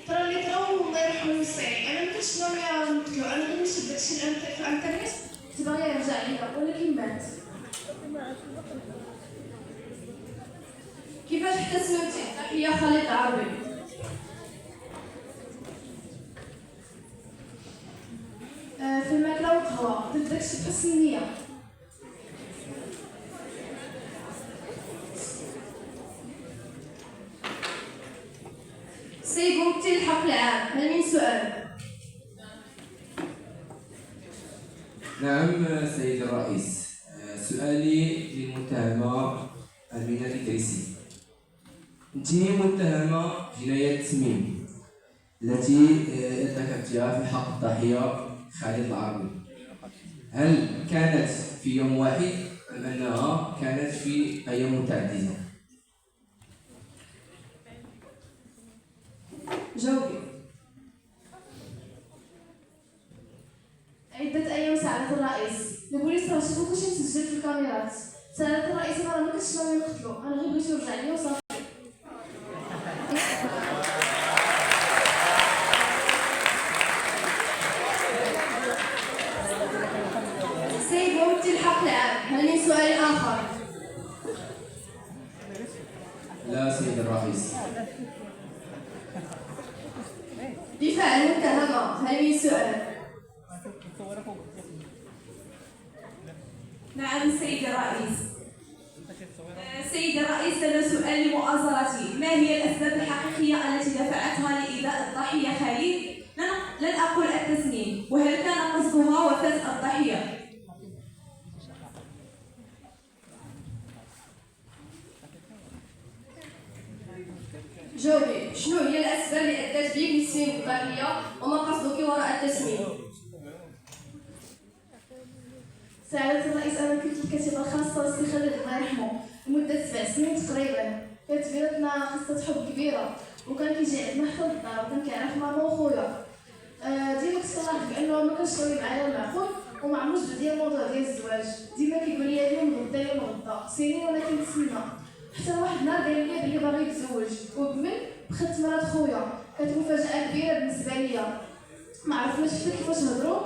ترى اللي طراو الله يرحمه ويسعيه، انا ما كنتش ناويه نقتلو، انا غير نشد داكشي في الانترنيت كنت باغي يرجع ليا ولكن مات. كيفاش احتسبتي؟ تحية خالد عربي. في الماكلة والقهوة درت داكشي بحسن النية. سيقومتي الحق العام، هل من سؤال؟ نعم سيد الرئيس. سؤالي للمتهمة أمينة الإدريسي. أنت متهمة جناية تسميم التي ارتكبتها في حق الضحية خالد العربي. هل كانت في يوم واحد أم أنها كانت في أيام متعددة؟ جاوبي. عدة أيام سعادة الرئيس، البوليس راه شافو كلشي مسجل في الكاميرات. سعادة الرئيس أنا راه مكنتش ناوي نقتلو، أنا غير بغيت يرجع ليا وصافي. سيد مفتي الحق العام، هل من سؤال آخر؟ لا سيد الرئيس. دفاع المتهمة، هل من سؤال؟ نعم سيد الرئيس. سيد الرئيس لدى سؤال لمؤازرتي، ما هي الأسباب الحقيقية التي دفعتها لإيذاء الضحية خالد؟ لن أقول التسنيم، وهل كان قصدها وفاة الضحية؟ جاوبي، شنو هي الأسباب اللي أدت بك لتسميم الضحية وما قصدك وراء التسميم؟ سعادة الرئيس، أنا كنت الكاتبة الخاصة للسي خالد الله يرحمه لمدة 7 سنين تقريبا. كانت بيناتنا قصة حب كبيرة، وكان كيجي عندنا حتى للدار وكان كيعرف ماما وخويا. ديما كنصرح بأنه ما كانش ناوي معايا المعقول وما عمروش بديا الموضوع ديال الزواج. ديما كيقول لي اليوم غدا اليوم غدا، سنين وانا كنتسنى، حتى واحد النهار قال لي بلي باغي يتزوج، وبمن بخت مرات خويا. كانت مفاجأة كبيرة بالنسبة ليا، ما عرفناش حتى كيفاش نهضروا